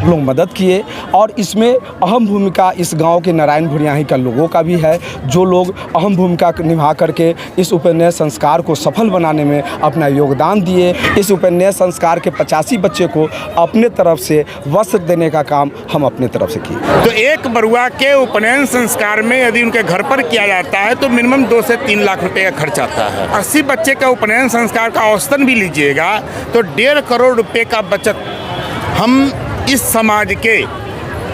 लोग मदद किए और इसमें अहम भूमिका इस गांव के नारायण भुरियाही का लोगों का भी है, जो लोग अहम भूमिका निभा करके इस उपन्यास संस्कार को सफल बनाने में अपना योगदान दिए। इस उपन्यास संस्कार के 85 बच्चे को अपने तरफ से वस्त्र देने का काम हम अपने तरफ से किए। तो एक बरुआ के उपनयन संस्कार में यदि उनके घर पर किया जाता है तो मिनिमम 2 से 3 लाख रुपए का खर्च आता है। 80 बच्चे का उपनयन संस्कार का औसतन भी लीजिएगा तो 1.5 करोड़ रुपए का बचत हम इस समाज के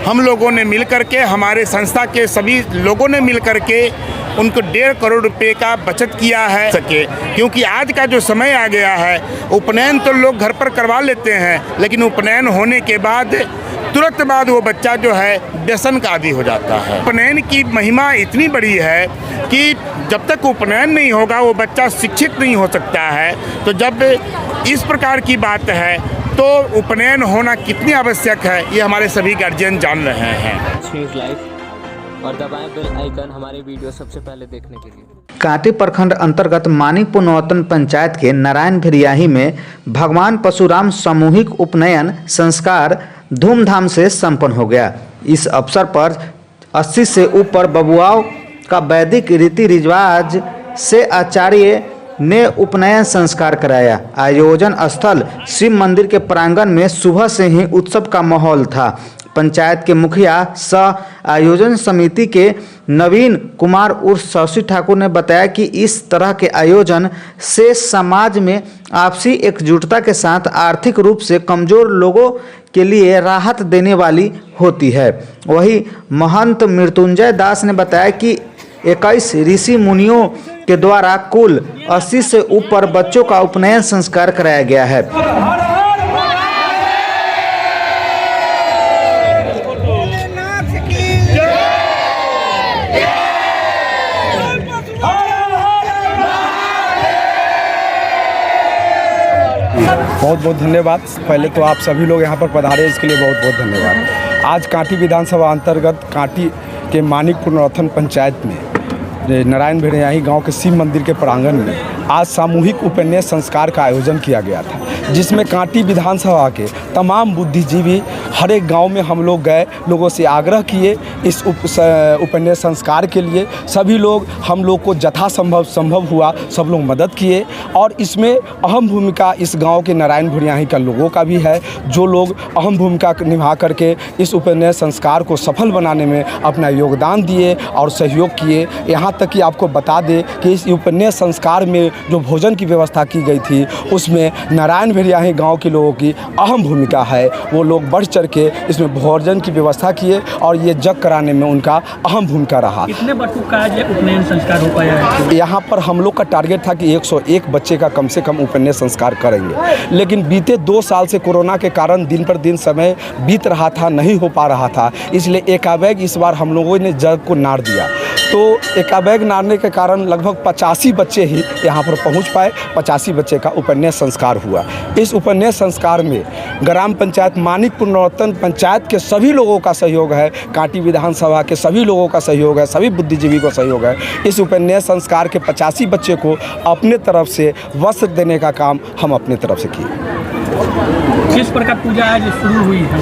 हम लोगों ने मिल करके, हमारे संस्था के सभी लोगों ने मिल करके उनको 1.5 करोड़ रुपए का बचत किया है सके। क्योंकि आज का जो समय आ गया है, उपनयन तो लोग घर पर करवा लेते हैं, लेकिन उपनयन होने के बाद तुरंत बाद वो बच्चा जो है व्यसन का आदी हो जाता है। उपनयन की महिमा इतनी बड़ी है कि जब तक उपनयन नहीं होगा वो बच्चा शिक्षित नहीं हो सकता है। तो जब इस प्रकार की बात है तो उपनयन होना कितनी आवश्यक है ये हमारे सभी गार्जियन जान रहे हैं। न्यूज़ लाइव और दबाएं बेल आइकन हमारी वीडियो सबसे पहले देखने के लिए। कांटी प्रखंड अंतर्गत मानिकपुर नौतन पंचायत के नारायण भिरियाही में भगवान परशुराम सामूहिक उपनयन संस्कार धूमधाम से संपन्न हो गया। इस अवसर पर 80 से ऊपर बबुआओं का वैदिक रीति रिवाज से आचार्य ने उपनयन संस्कार कराया। आयोजन स्थल शिव मंदिर के प्रांगण में सुबह से ही उत्सव का माहौल था। पंचायत के मुखिया सह आयोजन समिति के नवीन कुमार उर्फ शशि ठाकुर ने बताया कि इस तरह के आयोजन से समाज में आपसी एकजुटता के साथ आर्थिक रूप से कमजोर लोगों के लिए राहत देने वाली होती है। वहीं महंत मृत्युंजय दास ने बताया कि 21 ऋषि मुनियों के द्वारा कुल 80 से ऊपर बच्चों का उपनयन संस्कार कराया गया है। बहुत बहुत धन्यवाद। पहले तो आप सभी लोग यहाँ पर पधारे, इसके लिए बहुत बहुत धन्यवाद। आज कांटी विधानसभा अंतर्गत कांटी के मानिकपुर नौतन पंचायत में नारायण भिरियाही गांव के शिव मंदिर के प्रांगण में आज सामूहिक उपन्यास संस्कार का आयोजन किया गया था, जिसमें कांटी विधानसभा के तमाम बुद्धिजीवी हर एक गांव में हम लोग गए, लोगों से आग्रह किए इस उपन्यास संस्कार के लिए। सभी लोग हम लोग को संभव हुआ सब लोग मदद किए और इसमें अहम भूमिका इस गांव के नारायण भिरियाही का लोगों का भी है, जो लोग अहम भूमिका निभा करके इस उपन्यास संस्कार को सफल बनाने में अपना योगदान दिए और सहयोग किए। यहाँ तक कि आपको बता दें कि इस उपन्यास संस्कार में जो भोजन की व्यवस्था की गई थी उसमें नारायण भिरियाही गांव के लोगों की अहम भूमिका है। वो लोग बढ़ चढ़ के इसमें भोजन की व्यवस्था किए और ये जग कराने में उनका अहम भूमिका रहा। कितने बच्चों का आज उपनयन संस्कार हो पाया है? यहाँ पर हम लोग का टारगेट था कि 101 बच्चे का कम से कम उपनयन संस्कार करेंगे, लेकिन बीते 2 साल से कोरोना के कारण दिन पर दिन समय बीत रहा था, नहीं हो पा रहा था, इसलिए एकाबैग इस बार हम लोगों ने जग को नाड़ दिया। तो एकाबैग नाड़ने के कारण लगभग 85 बच्चे ही यहाँ पर पहुँच पाए। 85 बच्चे का उपन्यास संस्कार हुआ। इस उपन्यास संस्कार में ग्राम पंचायत मानिकपुर नौतन पंचायत के सभी लोगों का सहयोग है, कांटी विधानसभा के सभी लोगों का सहयोग है, सभी बुद्धिजीवी को सहयोग है। इस उपन्यास संस्कार के 85 बच्चे को अपने तरफ से वस्त्र देने का काम हम अपने तरफ से किए। किस प्रकार पूजा आज शुरू हुई है?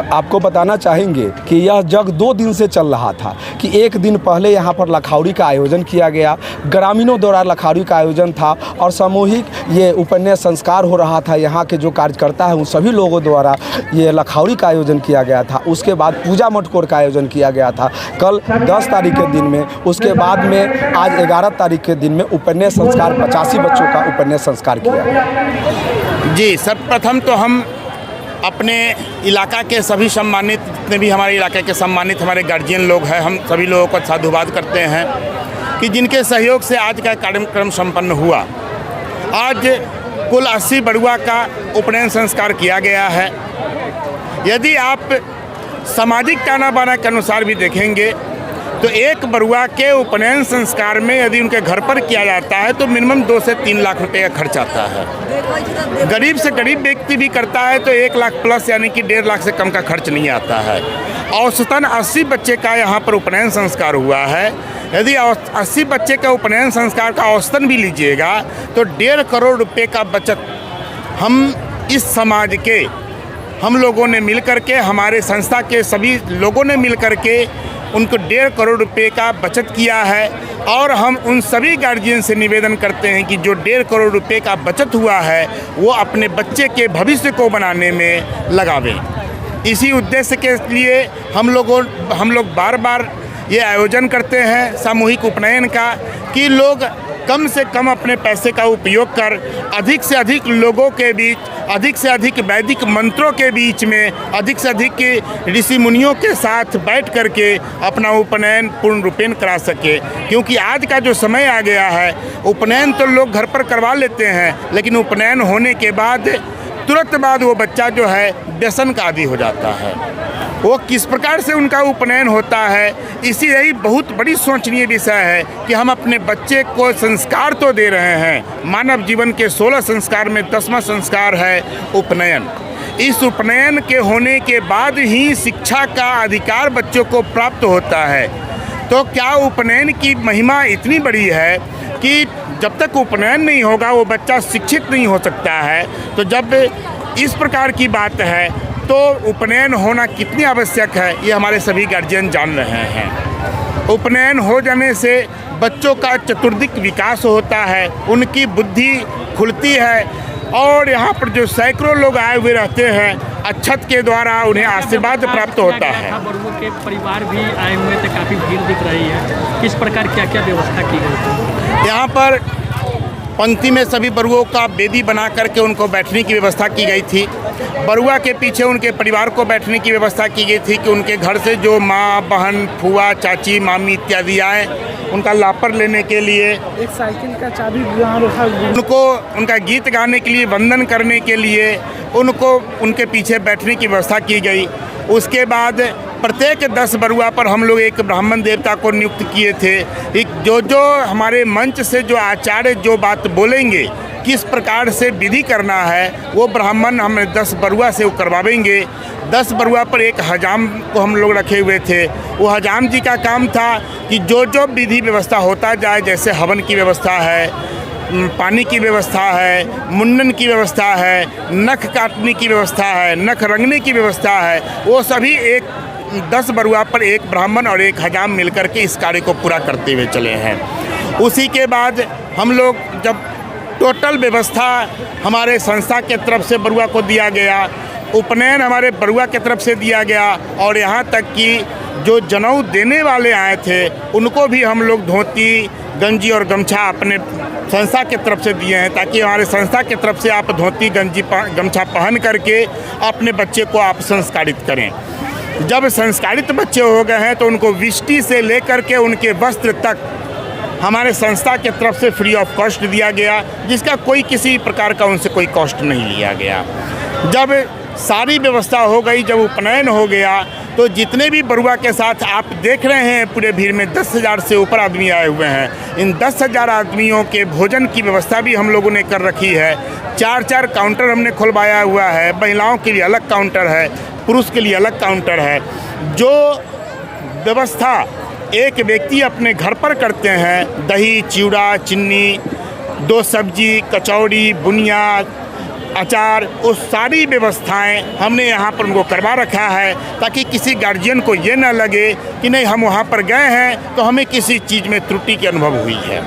आपको बताना चाहेंगे कि यह जग 2 दिन से चल रहा था कि एक दिन पहले यहाँ पर लखावड़ी का आयोजन किया गया, ग्रामीणों द्वारा लखावड़ी का आयोजन था और सामूहिक ये उपन्यास संस्कार हो रहा था। यहाँ के जो कार्यकर्ता हैं उन सभी लोगों द्वारा ये लखावड़ी का आयोजन किया गया था। उसके बाद पूजा मटकोर का आयोजन किया गया था कल 10 तारीख के दिन में। उसके बाद में आज 11 तारीख के दिन में उपन्यास संस्कार 85 बच्चों का उपन्यास संस्कार किया गया। जी, सर्वप्रथम तो हम अपने इलाका के सभी सम्मानित, जितने भी हमारे इलाके के सम्मानित हमारे गार्जियन लोग हैं, हम सभी लोगों को साधुवाद करते हैं कि जिनके सहयोग से आज का कार्यक्रम संपन्न हुआ। आज कुल 80 बरुआ का उपनयन संस्कार किया गया है। यदि आप सामाजिक ताना बाना के अनुसार भी देखेंगे तो एक बरुआ के उपनयन संस्कार में यदि उनके घर पर किया जाता है तो मिनिमम 2 से 3 लाख रुपए का खर्च आता है। गरीब से गरीब व्यक्ति भी करता है तो 1 लाख प्लस यानी कि 1.5 लाख से कम का खर्च नहीं आता है। औसतन 80 बच्चे का यहाँ पर उपनयन संस्कार हुआ है। यदि 80 बच्चे का उपनयन संस्कार का औसतन भी लीजिएगा तो 1.5 करोड़ रुपए का बचत हम इस समाज के हम लोगों ने मिल कर के, हमारे संस्था के सभी लोगों ने मिल कर के उनको 1.5 करोड़ रुपए का बचत किया है। और हम उन सभी गार्जियन से निवेदन करते हैं कि जो 1.5 करोड़ रुपए का बचत हुआ है वो अपने बच्चे के भविष्य को बनाने में लगावें। इसी उद्देश्य के लिए हम लोग बार बार ये आयोजन करते हैं सामूहिक उपनयन का, कि लोग कम से कम अपने पैसे का उपयोग कर अधिक से अधिक लोगों के बीच, अधिक से अधिक वैदिक मंत्रों के बीच में, अधिक से अधिक ऋषि मुनियों के साथ बैठ करके अपना उपनयन पूर्ण रूपेण करा सके। क्योंकि आज का जो समय आ गया है, उपनयन तो लोग घर पर करवा लेते हैं, लेकिन उपनयन होने के बाद तुरंत बाद वो बच्चा जो है व्यसन का आदी हो जाता है। वो किस प्रकार से उनका उपनयन होता है, इसी यही बहुत बड़ी सोचनीय विषय है कि हम अपने बच्चे को संस्कार तो दे रहे हैं। मानव जीवन के 16 संस्कार में 10वां संस्कार है उपनयन। इस उपनयन के होने के बाद ही शिक्षा का अधिकार बच्चों को प्राप्त होता है। तो क्या उपनयन की महिमा इतनी बड़ी है कि जब तक उपनयन नहीं होगा वो बच्चा शिक्षित नहीं हो सकता है। तो जब इस प्रकार की बात है तो उपनयन होना कितनी आवश्यक है ये हमारे सभी गार्जियन जान रहे हैं। उपनयन हो जाने से बच्चों का चतुर्दिक विकास होता है, उनकी बुद्धि खुलती है और यहाँ पर जो सैकड़ों लोग आए हुए रहते हैं, अक्षत के द्वारा उन्हें आशीर्वाद प्राप्त होता है। बरुओं के परिवार भी आए हुए थे, काफ़ी भीड़ दिख रही है। किस प्रकार क्या क्या व्यवस्था की गई? यहाँ पर पंक्ति में सभी बरुओं का वेदी बना करके उनको बैठने की व्यवस्था की गई थी। बरुआ के पीछे उनके परिवार को बैठने की व्यवस्था की गई थी कि उनके घर से जो माँ, बहन, फुआ, चाची, मामी इत्यादि आए उनका लापर लेने के लिए, एक साइकिल का चाबी यहाँ रखा हुआ है। उनको उनका गीत गाने के लिए, वंदन करने के लिए उनको उनके पीछे बैठने की व्यवस्था की गई। उसके बाद प्रत्येक 10 बरुआ पर हम लोग एक ब्राह्मण देवता को नियुक्त किए थे। जो हमारे मंच से जो आचार्य जो बात बोलेंगे, किस प्रकार से विधि करना है, वो ब्राह्मण हम 10 बरुआ से करवाएंगे। 10 बरुआ पर एक हजाम को हम लोग रखे हुए थे। वो हजाम जी का काम था कि जो विधि व्यवस्था होता जाए, जैसे हवन की व्यवस्था है, पानी की व्यवस्था है, मुंडन की व्यवस्था है, नख काटने की व्यवस्था है, नख रंगने की व्यवस्था है, वो सभी एक 10 बरुआ पर एक ब्राह्मण और एक हजाम मिलकर के इस कार्य को पूरा करते हुए चले हैं। उसी के बाद हम लोग जब टोटल व्यवस्था हमारे संस्था के तरफ से बरुआ को दिया गया, उपनयन हमारे बरुआ के तरफ से दिया गया और यहाँ तक कि जो जनेऊ देने वाले आए थे उनको भी हम लोग धोती, गंजी और गमछा अपने संस्था के तरफ से दिए हैं, ताकि हमारे संस्था के तरफ से आप धोती, गंजी, गमछा पहन करके अपने बच्चे को आप संस्कारित करें। जब संस्कारित बच्चे हो गए हैं तो उनको विष्टि से लेकर के उनके वस्त्र तक हमारे संस्था के तरफ से फ्री ऑफ कॉस्ट दिया गया, जिसका कोई किसी प्रकार का उनसे कोई कॉस्ट नहीं लिया गया। जब सारी व्यवस्था हो गई, जब उपनयन हो गया, तो जितने भी बरुआ के साथ आप देख रहे हैं पूरे भीड़ में 10,000 से ऊपर आदमी आए हुए हैं। इन 10,000 आदमियों के भोजन की व्यवस्था भी हम लोगों ने कर रखी है। 4 काउंटर हमने खुलवाया हुआ है। महिलाओं के लिए अलग काउंटर है, पुरुष के लिए अलग काउंटर है। जो व्यवस्था एक व्यक्ति अपने घर पर करते हैं, दही, चिवड़ा, चीनी, 2 सब्जी, कचौड़ी, बुनिया, अचार, वो सारी व्यवस्थाएं हमने यहाँ पर उनको करवा रखा है, ताकि किसी गार्जियन को ये ना लगे कि नहीं हम वहाँ पर गए हैं तो हमें किसी चीज़ में त्रुटि की अनुभव हुई है।